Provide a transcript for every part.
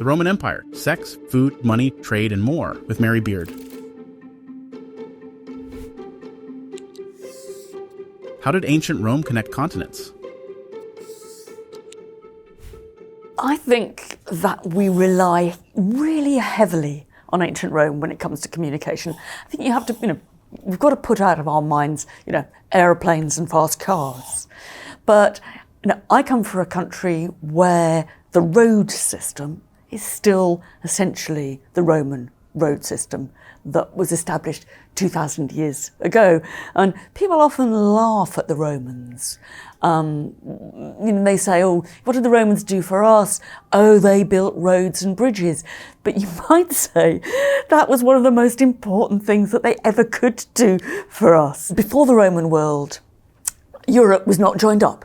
The Roman Empire, Sex, Food, Money, Trade, and More, with Mary Beard. How did ancient Rome connect continents? I think that we rely really heavily on ancient Rome when it comes to communication. I think you have to, we've got to put out of our minds, aeroplanes and fast cars. But, I come from a country where the road system is still essentially the Roman road system that was established 2,000 years ago. And people often laugh at the Romans. They say, oh, what did the Romans do for us? Oh, they built roads and bridges. But you might say that was one of the most important things that they ever could do for us. Before the Roman world, Europe was not joined up.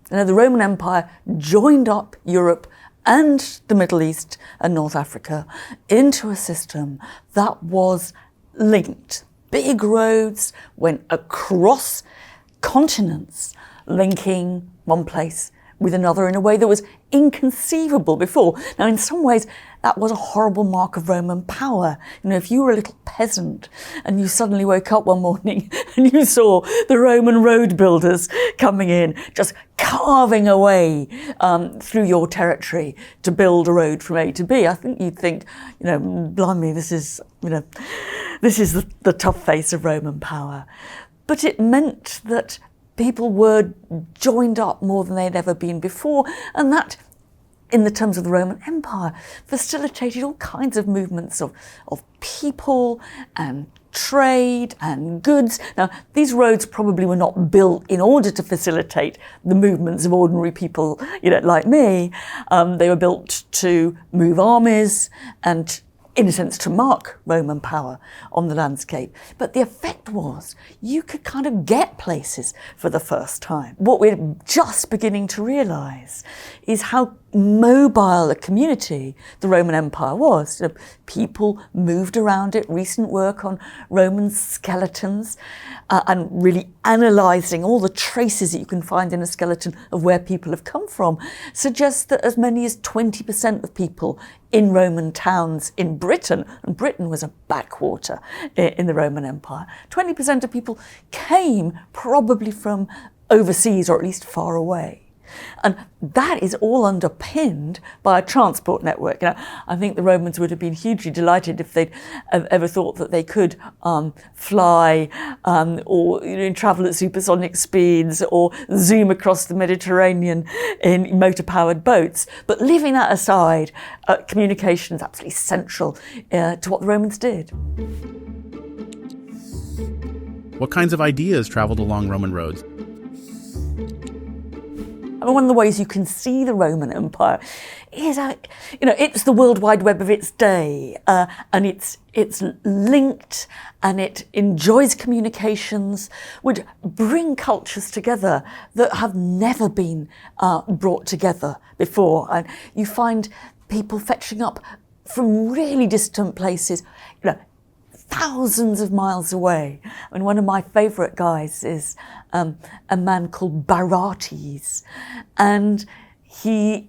The Roman Empire joined up Europe and the Middle East and North Africa into a system that was linked. Big roads went across continents, linking one place with another in a way that was inconceivable before. Now, in some ways, that was a horrible mark of Roman power. If you were a little peasant and you suddenly woke up one morning and you saw the Roman road builders coming in, just carving away through your territory to build a road from A to B, I think you'd think, blimey, this is the tough face of Roman power. But it meant that people were joined up more than they'd ever been before, and that, in the terms of the Roman Empire, facilitated all kinds of movements of people and trade and goods. Now, these roads probably were not built in order to facilitate the movements of ordinary people, like me. They were built to move armies and, in a sense, to mark Roman power on the landscape. But the effect was you could kind of get places for the first time. What we're just beginning to realise is how mobile a community the Roman Empire was. People moved around it. Recent work on Roman skeletons and really analysing all the traces that you can find in a skeleton of where people have come from suggests that as many as 20% of people in Roman towns in Britain, and Britain was a backwater in the Roman Empire, 20% of people came probably from overseas or at least far away. And that is all underpinned by a transport network. I think the Romans would have been hugely delighted if they'd ever thought that they could fly or travel at supersonic speeds or zoom across the Mediterranean in motor-powered boats. But leaving that aside, communication is absolutely central to what the Romans did. What kinds of ideas traveled along Roman roads? One of the ways you can see the Roman Empire is, it's the World Wide Web of its day, and it's linked and it enjoys communications, would bring cultures together that have never been brought together before. And you find people fetching up from really distant places, thousands of miles away. One of my favourite guys is a man called Barates, and we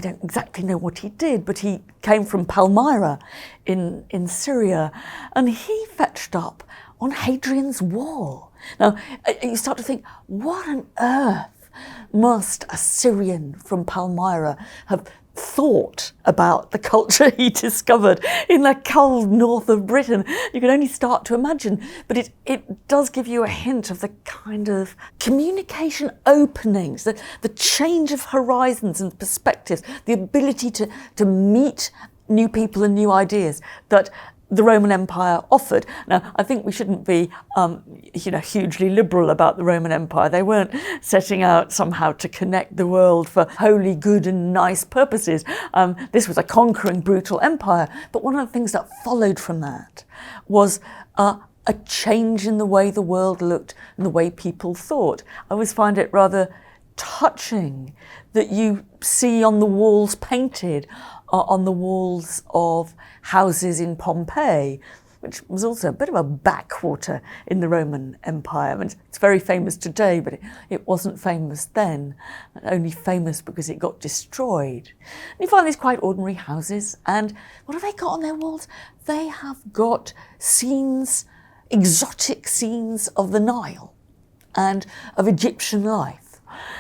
don't exactly know what he did, but he came from Palmyra in Syria, and he fetched up on Hadrian's Wall. Now, you start to think, what on earth must a Syrian from Palmyra have thought about the culture he discovered in the cold north of Britain? You can only start to imagine, but it does give you a hint of the kind of communication openings, the change of horizons and perspectives, the ability to meet new people and new ideas that the Roman Empire offered. Now, I think we shouldn't be, hugely liberal about the Roman Empire. They weren't setting out somehow to connect the world for wholly good and nice purposes. This was a conquering, brutal empire. But one of the things that followed from that was a change in the way the world looked and the way people thought. I always find it rather touching that you see on the walls painted, on the walls of houses in Pompeii, which was also a bit of a backwater in the Roman Empire. I mean, it's very famous today, but it wasn't famous then, only famous because it got destroyed. And you find these quite ordinary houses, and what have they got on their walls? They have got scenes, exotic scenes of the Nile and of Egyptian life.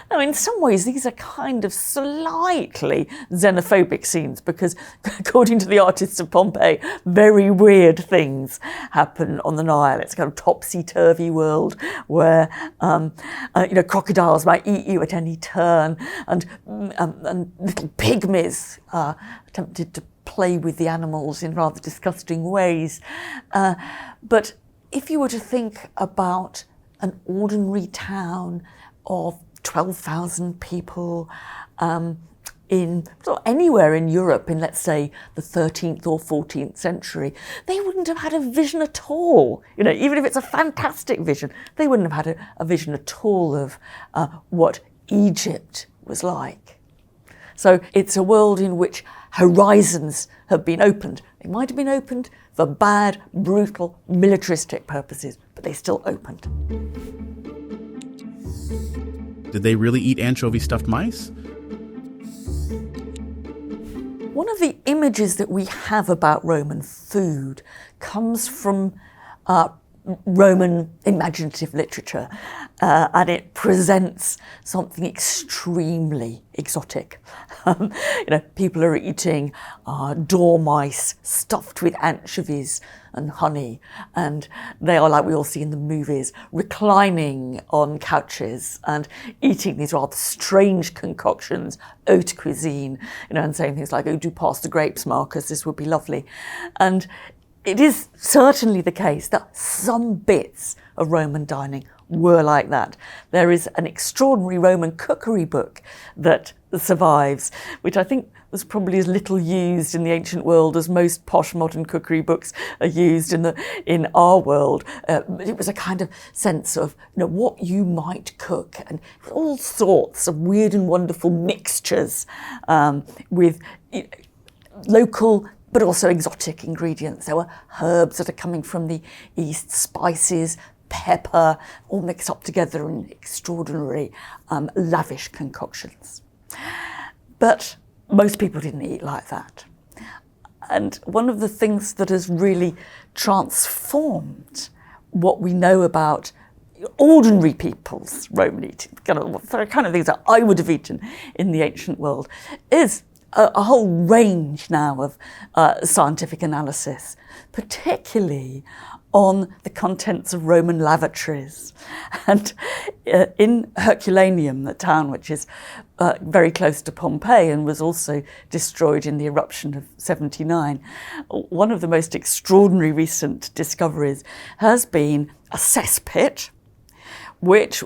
Now, in some ways, these are kind of slightly xenophobic scenes because, according to the artists of Pompeii, very weird things happen on the Nile. It's a kind of topsy-turvy world where, crocodiles might eat you at any turn, and little pygmies are tempted to play with the animals in rather disgusting ways. But if you were to think about an ordinary town of 12,000 people in anywhere in Europe in, let's say, the 13th or 14th century, they wouldn't have had a vision at all. Even if it's a fantastic vision, they wouldn't have had a vision at all of what Egypt was like. So it's a world in which horizons have been opened. They might have been opened for bad, brutal, militaristic purposes, but they still opened. Did they really eat anchovy-stuffed mice? One of the images that we have about Roman food comes from Roman imaginative literature, and it presents something extremely exotic. People are eating dormice stuffed with anchovies and honey, and they are, like we all see in the movies, reclining on couches and eating these rather strange concoctions, haute cuisine, and saying things like, "Oh, do pass the grapes, Marcus, this would be lovely." And it is certainly the case that some bits of Roman dining were like that. There is an extraordinary Roman cookery book that survives, which I think was probably as little used in the ancient world as most posh modern cookery books are used in our world. It was a kind of sense of what you might cook, and all sorts of weird and wonderful mixtures with local but also exotic ingredients. There were herbs that are coming from the east, spices, pepper, all mixed up together in extraordinary, lavish concoctions. But most people didn't eat like that. And one of the things that has really transformed what we know about ordinary people's Roman eating, kind of things that I would have eaten in the ancient world, is a whole range now of scientific analysis, particularly on the contents of Roman lavatories. And in Herculaneum, the town which is very close to Pompeii and was also destroyed in the eruption of 79, one of the most extraordinary recent discoveries has been a cesspit, which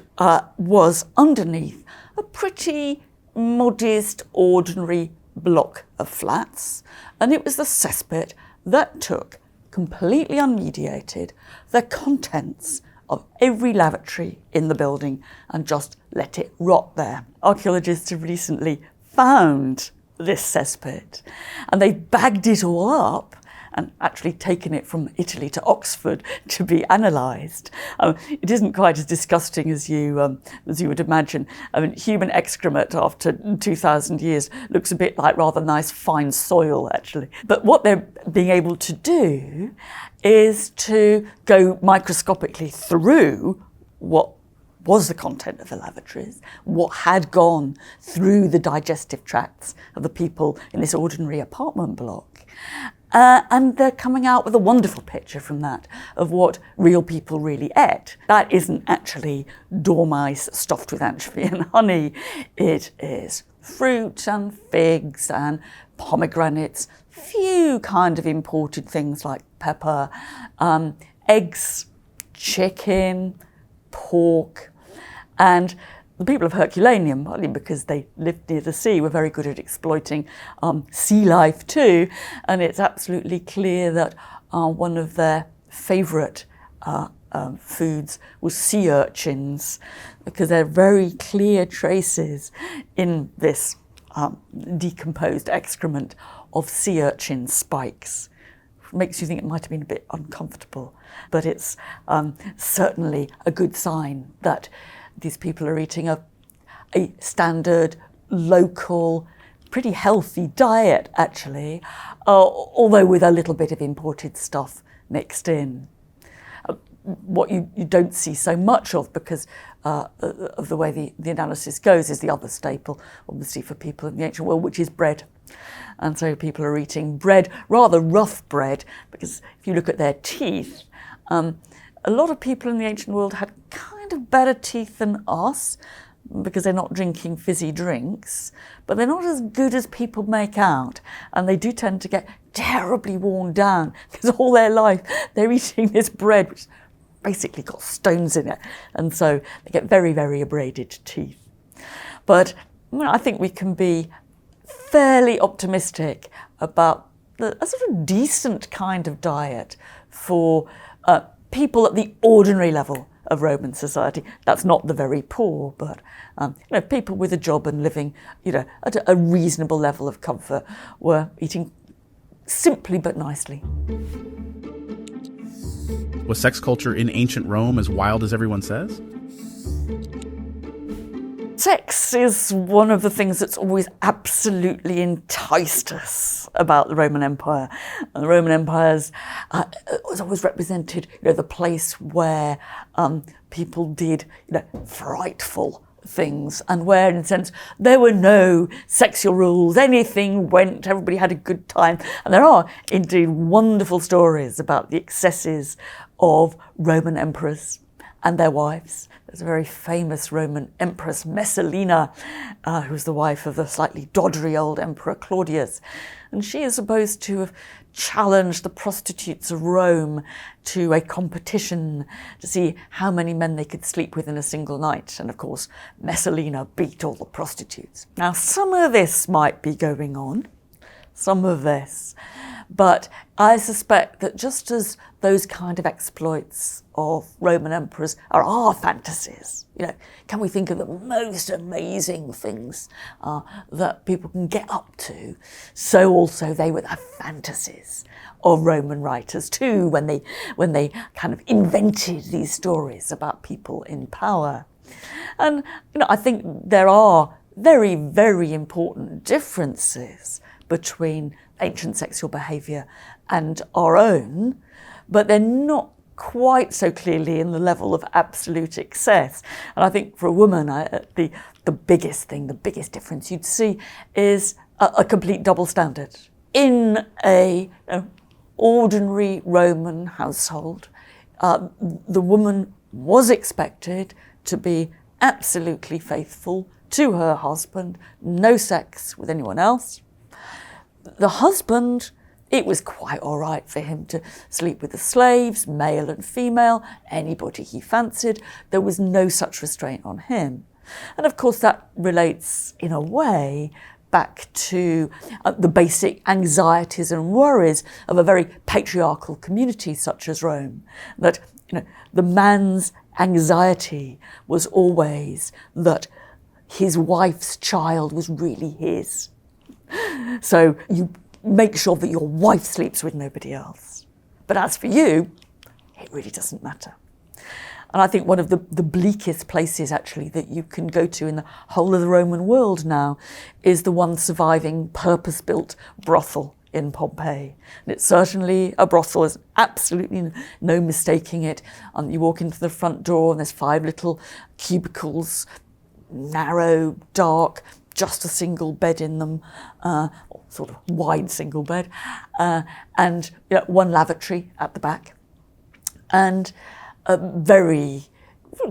was underneath a pretty modest, ordinary block of flats, and it was the cesspit that took, completely unmediated, the contents of every lavatory in the building and just let it rot there. Archaeologists have recently found this cesspit, and they've bagged it all up and actually taken it from Italy to Oxford to be analysed. It isn't quite as disgusting as you would imagine. I mean, human excrement after 2,000 years looks a bit like rather nice fine soil, actually. But what they're being able to do is to go microscopically through what was the content of the lavatories, what had gone through the digestive tracts of the people in this ordinary apartment block. And they're coming out with a wonderful picture from that of what real people really ate. That isn't actually dormice stuffed with anchovy and honey. It is fruit and figs and pomegranates, few kind of imported things like pepper, eggs, chicken, pork, and the people of Herculaneum, partly because they lived near the sea, were very good at exploiting sea life too, and it's absolutely clear that one of their favourite foods was sea urchins, because there are very clear traces in this decomposed excrement of sea urchin spikes, makes you think it might have been a bit uncomfortable. But it's certainly a good sign that these people are eating a standard, local, pretty healthy diet, actually, although with a little bit of imported stuff mixed in. What you don't see so much of, because of the way the analysis goes, is the other staple, obviously, for people in the ancient world, which is bread. And so people are eating bread, rather rough bread, because if you look at their teeth, a lot of people in the ancient world had kind of better teeth than us, because they're not drinking fizzy drinks, but they're not as good as people make out. And they do tend to get terribly worn down, because all their life they're eating this bread, which basically got stones in it. And so they get very, very abraded teeth. But I think we can be fairly optimistic about a sort of decent kind of diet for people at the ordinary level of Roman society. That's not the very poor, but people with a job and living, at a reasonable level of comfort, were eating simply but nicely. Was sex culture in ancient Rome as wild as everyone says? Sex is one of the things that's always absolutely enticed us about the Roman Empire. And the Roman Empire was always represented, the place where people did, frightful things, and where, in a sense, there were no sexual rules. Anything went. Everybody had a good time. And there are indeed wonderful stories about the excesses of Roman emperors and their wives. There's a very famous Roman empress, Messalina, who was the wife of the slightly doddery old emperor Claudius. And she is supposed to have challenged the prostitutes of Rome to a competition to see how many men they could sleep with in a single night. And of course, Messalina beat all the prostitutes. Now, some of this might be going on, some of this, but I suspect that just as those kind of exploits of Roman emperors are our fantasies, can we think of the most amazing things that people can get up to? So also they were the fantasies of Roman writers too, when they kind of invented these stories about people in power. And I think there are very, very important differences between ancient sexual behaviour and our own, but they're not quite so clearly in the level of absolute excess. And I think for a woman, the biggest thing, the biggest difference you'd see is a complete double standard. In a ordinary Roman household, the woman was expected to be absolutely faithful to her husband, no sex with anyone else. The husband, it was quite all right for him to sleep with the slaves, male and female, anybody he fancied. There was no such restraint on him. And of course that relates, in a way, back to the basic anxieties and worries of a very patriarchal community such as Rome. That the man's anxiety was always that his wife's child was really his. So you make sure that your wife sleeps with nobody else. But as for you, it really doesn't matter. And I think one of the bleakest places, actually, that you can go to in the whole of the Roman world now is the one surviving purpose-built brothel in Pompeii. And it's certainly a brothel. There's absolutely no mistaking it. You walk into the front door and there's 5 little cubicles, narrow, dark, just a single bed in them, sort of wide single bed, and one lavatory at the back, and very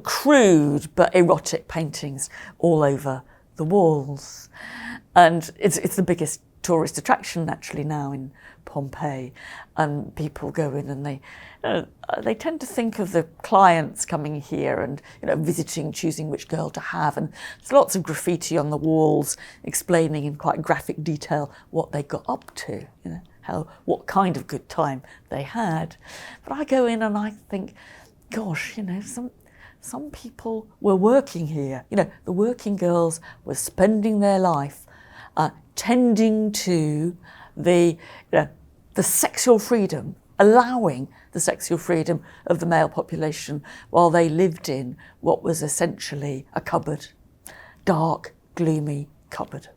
crude but erotic paintings all over the walls. And it's the biggest tourist attraction actually now in Pompeii, and people go in and they tend to think of the clients coming here and visiting, choosing which girl to have, and there's lots of graffiti on the walls explaining in quite graphic detail what they got up to, what kind of good time they had. But I go in and I think, gosh, some people were working here. The working girls were spending their life tending to the the sexual freedom, allowing the sexual freedom of the male population while they lived in what was essentially a cupboard, dark, gloomy cupboard.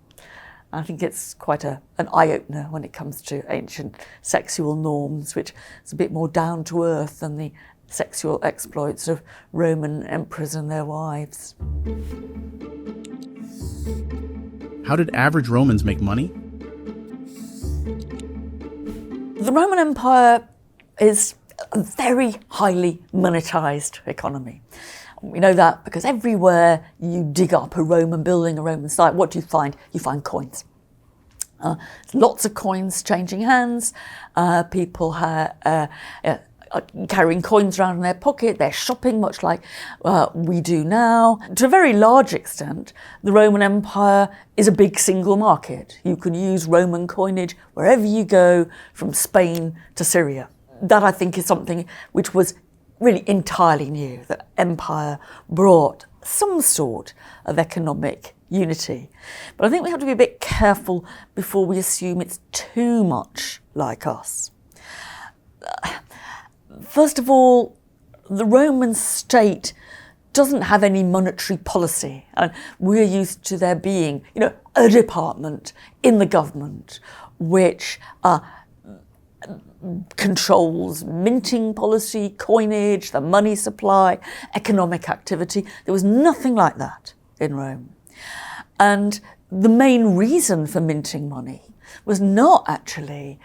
I think it's quite an eye-opener when it comes to ancient sexual norms, which is a bit more down to earth than the sexual exploits of Roman emperors and their wives. How did average Romans make money? The Roman Empire is a very highly monetized economy. We know that because everywhere you dig up a Roman building, a Roman site, what do you find? You find coins. Lots of coins changing hands. People are carrying coins around in their pocket. They're shopping much like we do now. To a very large extent, the Roman Empire is a big single market. You can use Roman coinage wherever you go, from Spain to Syria. That, I think, is something which was really entirely new, that empire brought some sort of economic unity. But I think we have to be a bit careful before we assume it's too much like us. First of all, the Roman state doesn't have any monetary policy, and we're used to there being, a department in the government which controls minting policy, coinage, the money supply, economic activity. There was nothing like that in Rome. And the main reason for minting money was not actually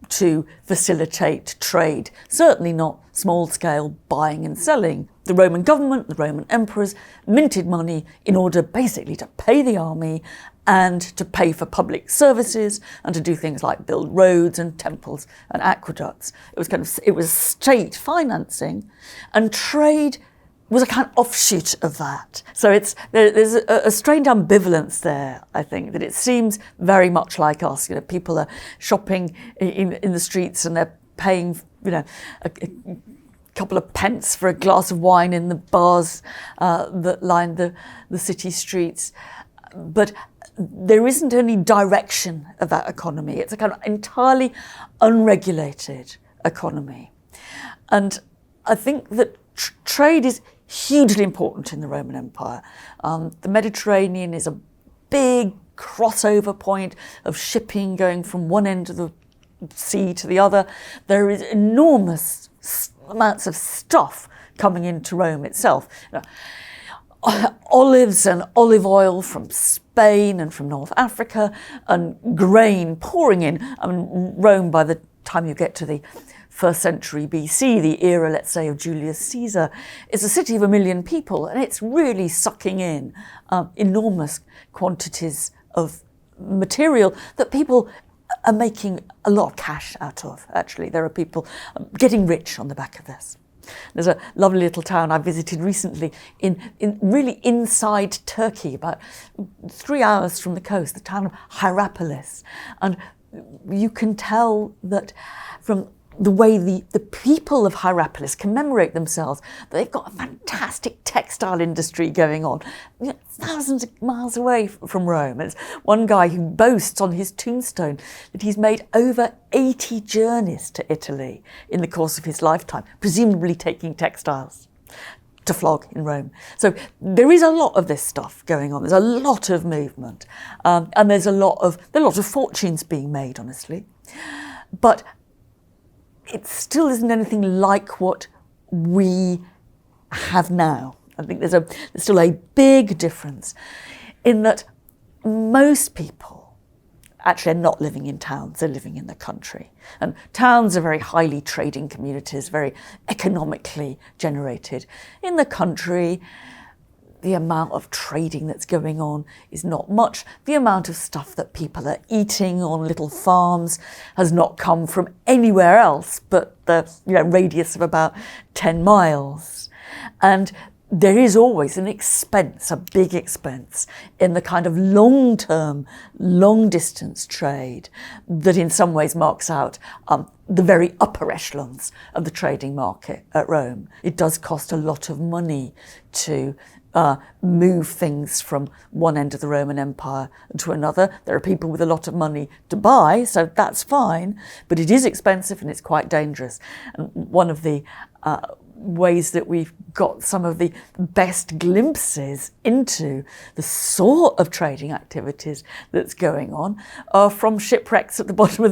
to facilitate trade, certainly not small-scale buying and selling. The Roman government, the Roman emperors, minted money in order basically to pay the army and to pay for public services and to do things like build roads and temples and aqueducts. It was state financing, and trade was a kind of offshoot of that. So there's a strange ambivalence there, I think, that it seems very much like us. People are shopping in the streets and they're paying, a couple of pence for a glass of wine in the bars that line the city streets. But there isn't any direction of that economy. It's a kind of entirely unregulated economy. And I think that trade is hugely important in the Roman Empire. The Mediterranean is a big crossover point of shipping going from one end of the sea to the other. There is enormous amounts of stuff coming into Rome itself. Olives and olive oil from Spain and from North Africa, and grain pouring in. Rome, by the time you get to the 1st century BC, the era, let's say, of Julius Caesar, is a city of 1 million people, and it's really sucking in enormous quantities of material that people are making a lot of cash out of, actually. There are people getting rich on the back of this. There's a lovely little town I visited recently in really inside Turkey, about 3 hours from the coast, the town of Hierapolis. And you can tell that from the way the people of Hierapolis commemorate themselves, they've got a fantastic textile industry going on, thousands of miles away from Rome. There's one guy who boasts on his tombstone that he's made over 80 journeys to Italy in the course of his lifetime, presumably taking textiles to flog in Rome. So there is a lot of this stuff going on. There's a lot of movement, and there's a lot of fortunes being made, honestly. But it still isn't anything like what we have now. I think there's still a big difference in that most people actually are not living in towns, they're living in the country. And towns are very highly trading communities, very economically generated. In the country, the amount of trading that's going on is not much. The amount of stuff that people are eating on little farms has not come from anywhere else but the radius of about 10 miles. And there is always an expense, a big expense, in the kind of long-term, long-distance trade that in some ways marks out the very upper echelons of the trading market at Rome. It does cost a lot of money to move things from one end of the Roman Empire to another. There are people with a lot of money to buy, so that's fine, but it is expensive and it's quite dangerous. And one of the ways that we've got some of the best glimpses into the sort of trading activities that's going on are from shipwrecks at the bottom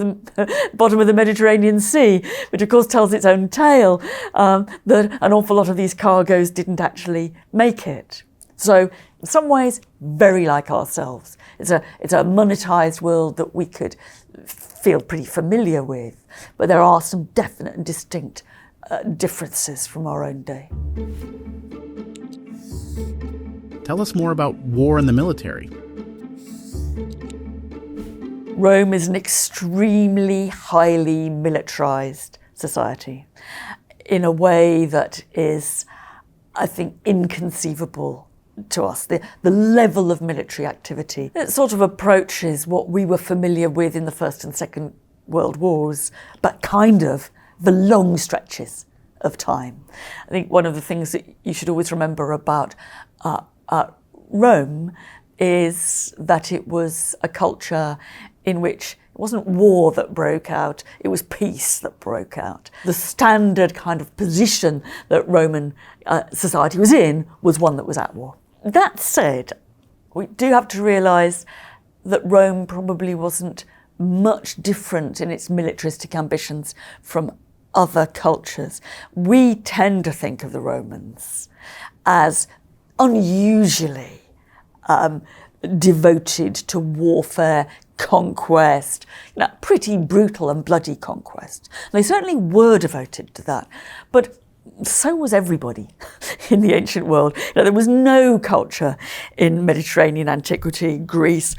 of the Mediterranean Sea, which of course tells its own tale, that an awful lot of these cargoes didn't actually make it. So in some ways, very like ourselves. It's a monetized world that we could feel pretty familiar with, but there are some definite and distinct differences from our own day. Tell us more about war and the military. Rome is an extremely highly militarized society in a way that is, I think, inconceivable to us. The level of military activity, it sort of approaches what we were familiar with in the First and Second World Wars, but kind of the long stretches of time. I think one of the things that you should always remember about Rome is that it was a culture in which it wasn't war that broke out, it was peace that broke out. The standard kind of position that Roman society was in was one that was at war. That said, we do have to realise that Rome probably wasn't much different in its militaristic ambitions from other cultures. We tend to think of the Romans as unusually devoted to warfare, conquest, pretty brutal and bloody conquest. They certainly were devoted to that, but so was everybody in the ancient world. There was no culture in Mediterranean antiquity, Greece,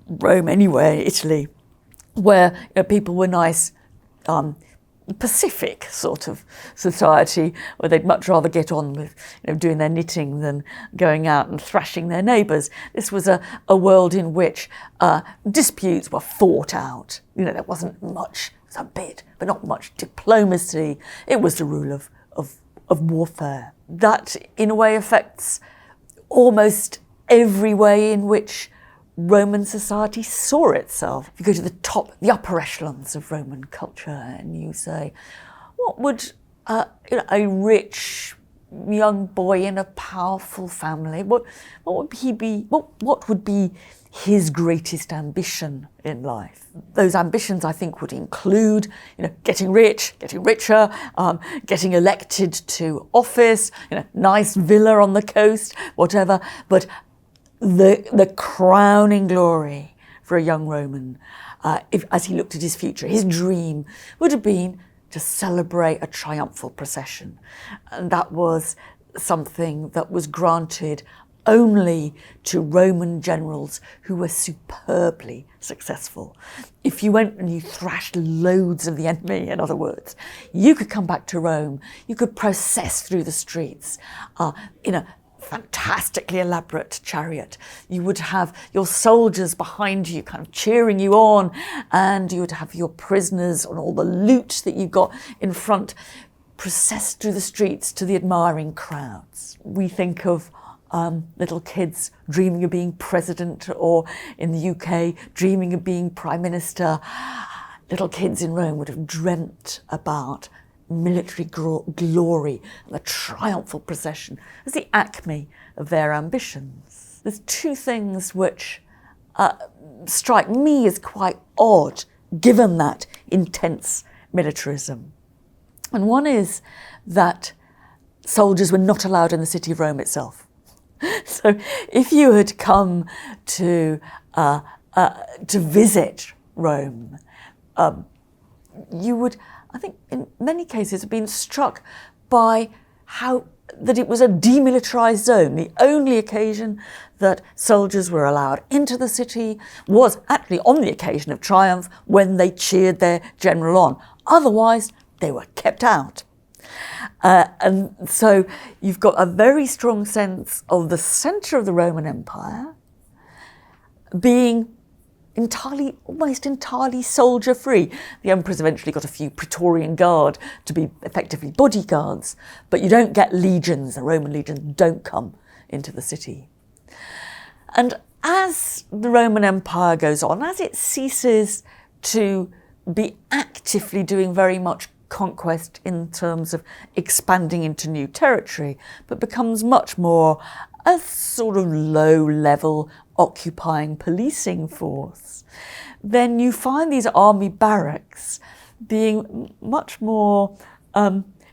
Rome anyway, Italy, where people were nice, Pacific sort of society, where they'd much rather get on with doing their knitting than going out and thrashing their neighbours. This was a world in which disputes were fought out. There wasn't much, it was a bit, but not much diplomacy. It was the rule of warfare. That in a way affects almost every way in which Roman society saw itself. If you go to the upper echelons of Roman culture and you say, what would a rich young boy in a powerful family, what would be his greatest ambition in life? Those ambitions, I think, would include, getting rich, getting richer, getting elected to office, nice villa on the coast, whatever. But the crowning glory for a young Roman, as he looked at his future, his dream would have been to celebrate a triumphal procession. And that was something that was granted only to Roman generals who were superbly successful. If you went and you thrashed loads of the enemy, in other words, you could come back to Rome, you could process through the streets in a fantastically elaborate chariot. You would have your soldiers behind you kind of cheering you on, and you would have your prisoners and all the loot that you got in front processed through the streets to the admiring crowds. We think of little kids dreaming of being president, or in the UK dreaming of being prime minister. Little kids in Rome would have dreamt about military glory and the triumphal procession as the acme of their ambitions. There's two things which strike me as quite odd given that intense militarism. And one is that soldiers were not allowed in the city of Rome itself. So if you had come to visit Rome, you would, I think, in many cases have been struck by how that it was a demilitarized zone. The only occasion that soldiers were allowed into the city was actually on the occasion of triumph, when they cheered their general on. Otherwise, they were kept out. And so you've got a very strong sense of the centre of the Roman Empire being almost entirely soldier-free. The emperors eventually got a few Praetorian Guard to be effectively bodyguards, but you don't get legions. The Roman legions don't come into the city. And as the Roman Empire goes on, as it ceases to be actively doing very much conquest in terms of expanding into new territory, but becomes much more a sort of low-level occupying policing force, then you find these army barracks being much more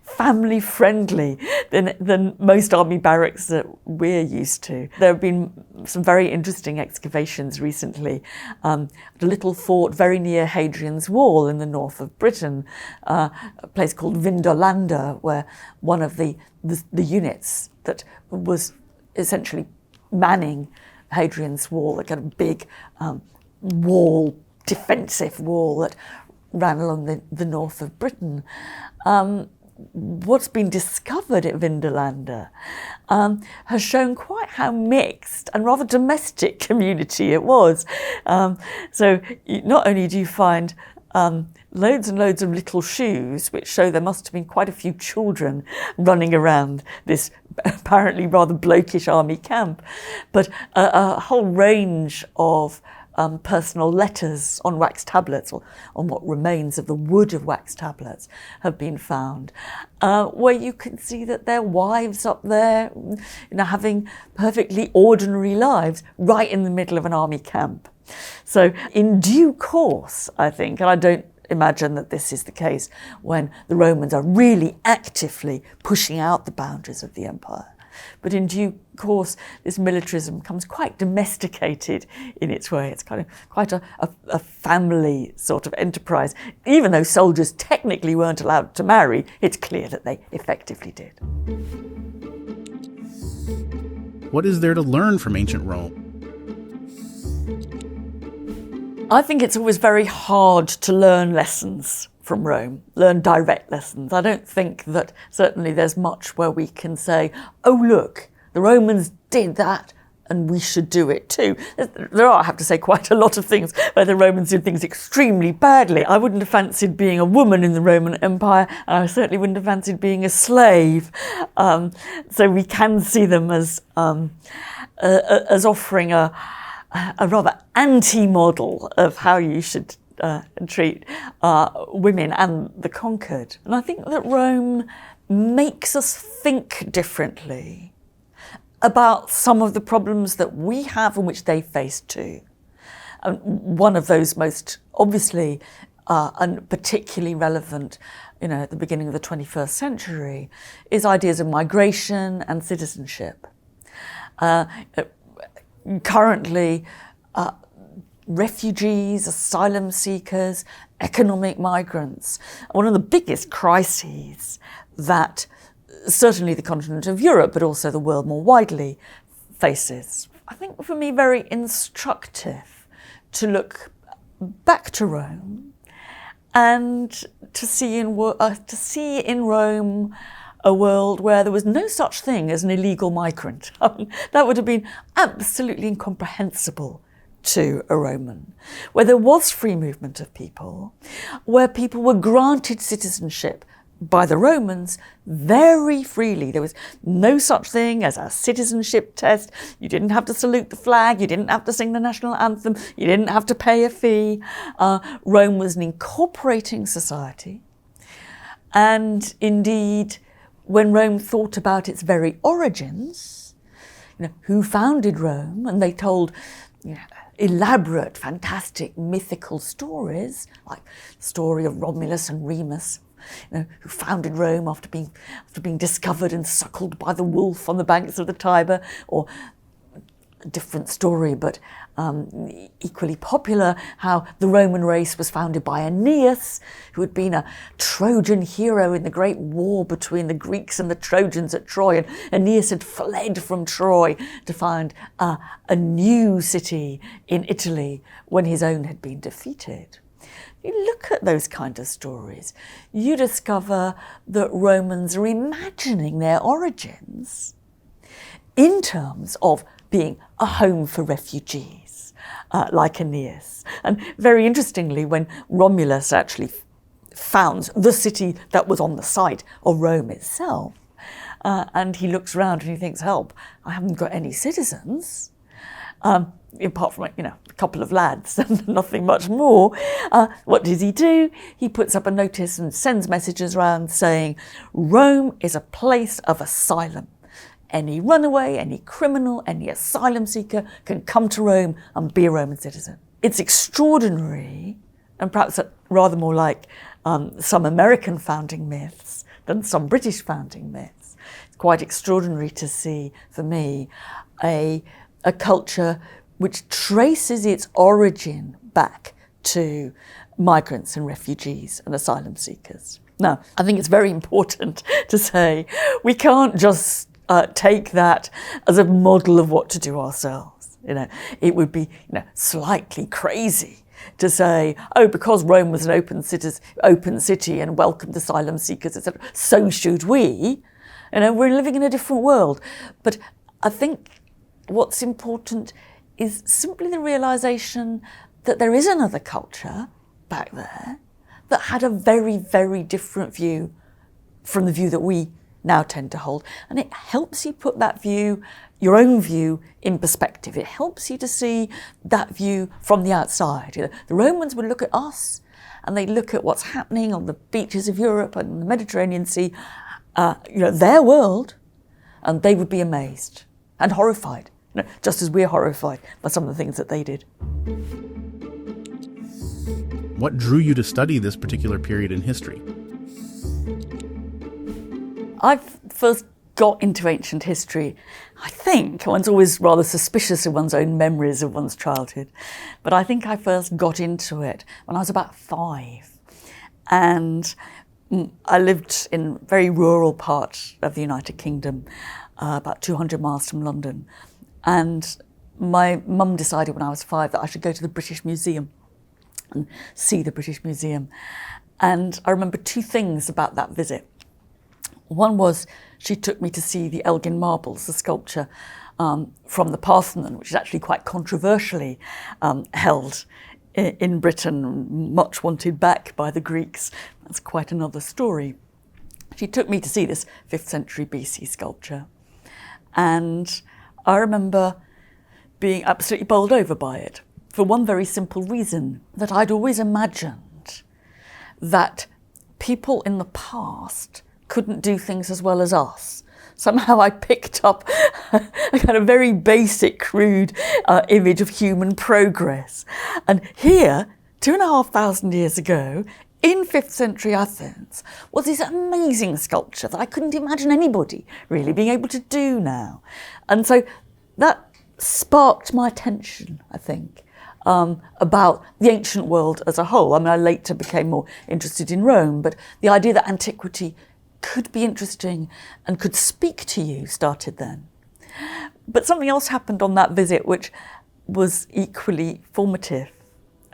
family-friendly than most army barracks that we're used to. There have been some very interesting excavations recently. A little fort very near Hadrian's Wall in the north of Britain, a place called Vindolanda, where one of the units that was essentially manning Hadrian's Wall, like a big wall, defensive wall that ran along the north of Britain. What's been discovered at Vindolanda has shown quite how mixed and rather domestic community it was. So not only do you find loads and loads of little shoes, which show there must have been quite a few children running around this apparently rather blokish army camp, but a whole range of personal letters on wax tablets, or on what remains of the wood of wax tablets, have been found, where you can see that their wives up there, having perfectly ordinary lives right in the middle of an army camp. So in due course, I think, and I don't imagine that this is the case when the Romans are really actively pushing out the boundaries of the empire, but in due course, this militarism becomes quite domesticated in its way. It's kind of quite a family sort of enterprise. Even though soldiers technically weren't allowed to marry, it's clear that they effectively did. What is there to learn from ancient Rome? I think it's always very hard to learn lessons from Rome, learn direct lessons. I don't think that certainly there's much where we can say, oh, look, the Romans did that and we should do it too. There are, I have to say, quite a lot of things where the Romans did things extremely badly. I wouldn't have fancied being a woman in the Roman Empire, and I certainly wouldn't have fancied being a slave. So we can see them as offering a rather anti-model of how you should treat women and the conquered. And I think that Rome makes us think differently about some of the problems that we have and which they face too. And one of those most obviously and particularly relevant, at the beginning of the 21st century, is ideas of migration and citizenship. Currently, refugees, asylum seekers, economic migrants, one of the biggest crises that certainly the continent of Europe, but also the world more widely, faces. I think for me very instructive to look back to Rome and to see in Rome a world where there was no such thing as an illegal migrant. That would have been absolutely incomprehensible to a Roman, where there was free movement of people, where people were granted citizenship by the Romans very freely. There was no such thing as a citizenship test. You didn't have to salute the flag. You didn't have to sing the national anthem. You didn't have to pay a fee. Rome was an incorporating society. And indeed, when Rome thought about its very origins, who founded Rome, and they told elaborate, fantastic, mythical stories, like the story of Romulus and Remus, who founded Rome after being discovered and suckled by the wolf on the banks of the Tiber, or a different story, but equally popular, how the Roman race was founded by Aeneas, who had been a Trojan hero in the great war between the Greeks and the Trojans at Troy, and Aeneas had fled from Troy to find a new city in Italy when his own had been defeated. You look at those kind of stories, you discover that Romans are imagining their origins in terms of being a home for refugees, like Aeneas. And very interestingly, when Romulus actually founds the city that was on the site of Rome itself, and he looks around and he thinks, help, I haven't got any citizens. Apart from, a couple of lads and nothing much more. What does he do? He puts up a notice and sends messages around saying, Rome is a place of asylum. Any runaway, any criminal, any asylum seeker can come to Rome and be a Roman citizen. It's extraordinary, and perhaps rather more like some American founding myths than some British founding myths. It's quite extraordinary to see, for me, a culture which traces its origin back to migrants and refugees and asylum seekers. Now, I think it's very important to say we can't just take that as a model of what to do ourselves. It would be slightly crazy to say, oh, because Rome was an open city and welcomed asylum seekers, etc., so should we. We're living in a different world. But I think what's important is simply the realization that there is another culture back there that had a very, very different view from the view that we now tend to hold. And it helps you put that view, your own view, in perspective. It helps you to see that view from the outside. The Romans would look at us and they'd look at what's happening on the beaches of Europe and the Mediterranean Sea, their world, and they would be amazed and horrified. Just as we're horrified by some of the things that they did. What drew you to study this particular period in history? I first got into ancient history, I think, one's always rather suspicious of one's own memories of one's childhood, but I think I first got into it when I was about 5. And I lived in a very rural part of the United Kingdom, about 200 miles from London. And my mum decided when I was 5 that I should go to the British Museum and see the British Museum. And I remember 2 things about that visit. One was she took me to see the Elgin marbles, the sculpture from the Parthenon, which is actually quite controversially held in Britain, much wanted back by the Greeks. That's quite another story. She took me to see this 5th century BC sculpture. And I remember being absolutely bowled over by it for one very simple reason, that I'd always imagined that people in the past couldn't do things as well as us. Somehow I picked up a kind of very basic, crude image of human progress. And here, 2,500 years ago, in 5th century Athens, was this amazing sculpture that I couldn't imagine anybody really being able to do now. And so that sparked my attention, I think, about the ancient world as a whole. I mean, I later became more interested in Rome, but the idea that antiquity could be interesting and could speak to you started then. But something else happened on that visit which was equally formative,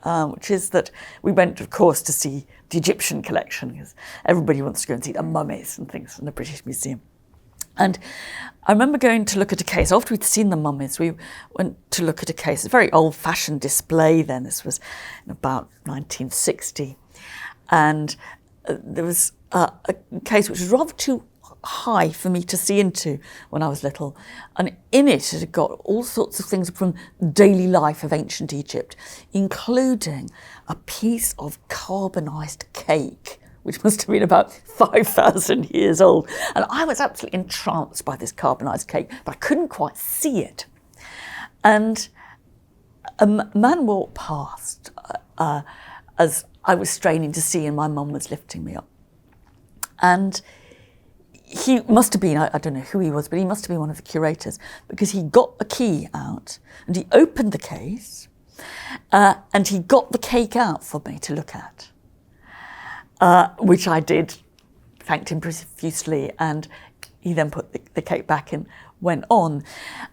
which is that we went, of course, to see the Egyptian collection, because everybody wants to go and see the mummies and things in the British Museum. And I remember going to look at a case. After we'd seen the mummies, we went to look at a case, a very old-fashioned display then. This was in about 1960. And there was a case which was rather too high for me to see into when I was little. And in it had got all sorts of things from daily life of ancient Egypt, including a piece of carbonised cake, which must have been about 5,000 years old. And I was absolutely entranced by this carbonised cake, but I couldn't quite see it. And a man walked past as I was straining to see, and my mum was lifting me up. And he must have been, I don't know who he was, but he must have been one of the curators, because he got a key out and he opened the case and he got the cake out for me to look at. Which I did, thanked him profusely, and he then put the cake back and went on.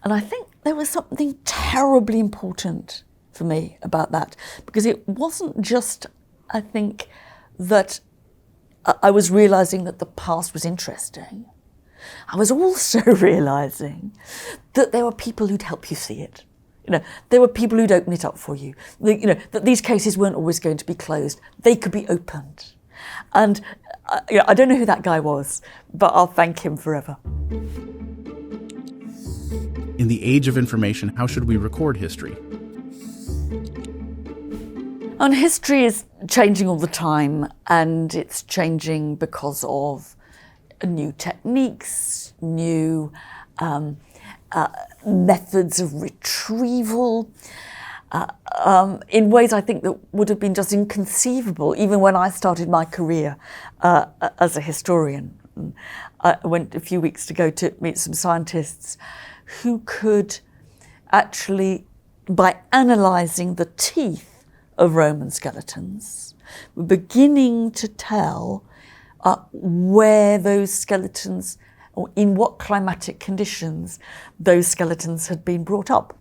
And I think there was something terribly important for me about that, because it wasn't just, I think, that I was realising that the past was interesting. I was also realising that there were people who'd help you see it. There were people who'd open it up for you. That these cases weren't always going to be closed. They could be opened. And I don't know who that guy was, but I'll thank him forever. In the age of information, how should we record history? And history is changing all the time, and it's changing because of new techniques, new methods of retrieval, in ways I think that would have been just inconceivable even when I started my career as a historian. I went a few weeks ago to meet some scientists who could actually, by analysing the teeth of Roman skeletons, were beginning to tell where those skeletons, or in what climatic conditions those skeletons had been brought up.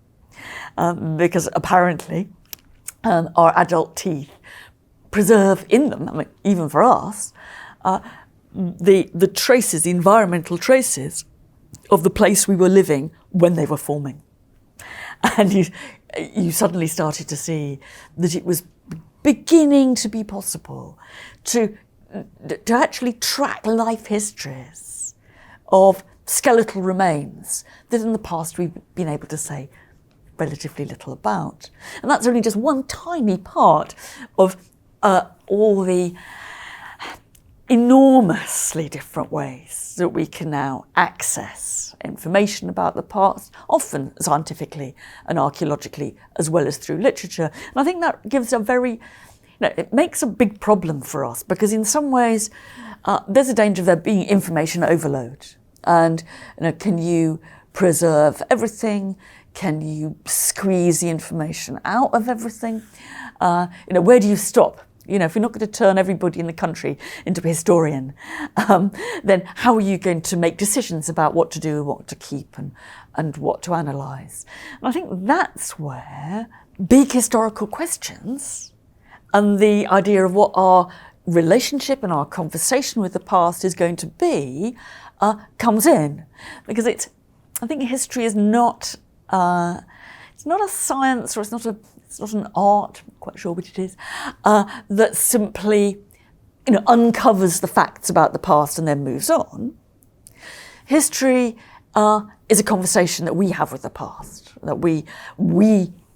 Because apparently our adult teeth preserve in them, I mean, even for us, the traces, the environmental traces of the place we were living when they were forming. And you suddenly started to see that it was beginning to be possible to actually track life histories of skeletal remains that in the past we've been able to say relatively little about. And that's only just one tiny part of all the enormously different ways that we can now access information about the past, often scientifically and archaeologically, as well as through literature. And I think that gives a very, it makes a big problem for us, because in some ways there's a danger of there being information overload. And can you preserve everything? Can you squeeze the information out of everything? Where do you stop? If you're not going to turn everybody in the country into a historian, then how are you going to make decisions about what to do, what to keep, and what to analyse? And I think that's where big historical questions and the idea of what our relationship and our conversation with the past is going to be comes in. Because I think history is not, it's not a science, or it's not an art, I'm not quite sure which it is, that simply uncovers the facts about the past and then moves on. History is a conversation that we have with the past, that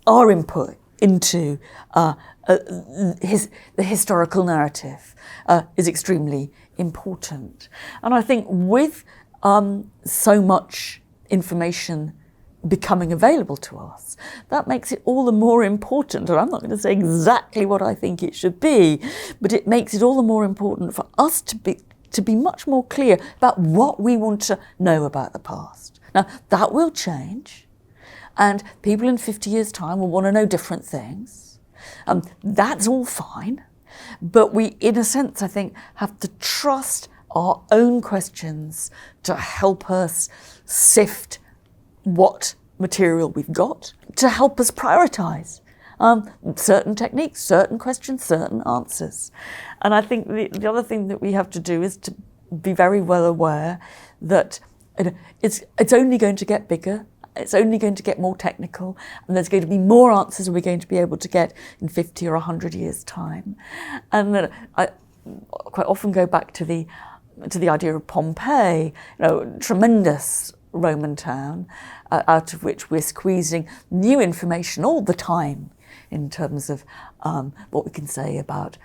our input into the historical narrative is extremely important. And I think with so much information becoming available to us, that makes it all the more important. And I'm not going to say exactly what I think it should be, but it makes it all the more important for us to be much more clear about what we want to know about the past. Now, that will change, and people in 50 years' time will want to know different things. That's all fine, but we, in a sense, I think, have to trust our own questions to help us sift what material we've got, to help us prioritise certain techniques, certain questions, certain answers. And I think the other thing that we have to do is to be very well aware that it's only going to get bigger, it's only going to get more technical, and there's going to be more answers than we're going to be able to get in 50 or 100 years' time. And that I quite often go back to the idea of Pompeii, tremendous Roman town, out of which we're squeezing new information all the time in terms of what we can say about,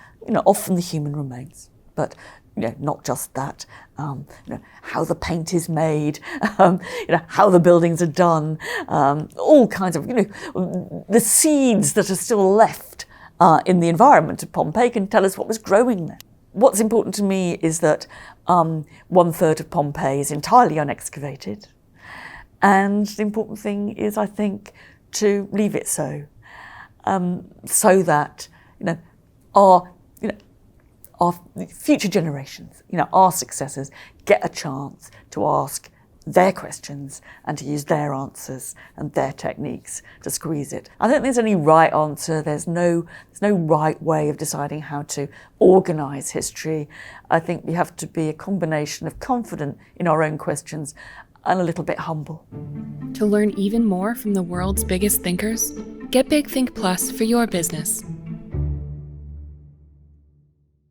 often the human remains, but not just that, how the paint is made, how the buildings are done, all kinds of, the seeds that are still left in the environment of Pompeii can tell us what was growing there. What's important to me is that 1/3 of Pompeii is entirely unexcavated. And the important thing is, I think, to leave it so that our future generations, our successors, get a chance to ask their questions and to use their answers and their techniques to squeeze it. I don't think there's any right answer. There's no right way of deciding how to organise history. I think we have to be a combination of confident in our own questions and a little bit humble. To learn even more from the world's biggest thinkers, get Big Think Plus for your business.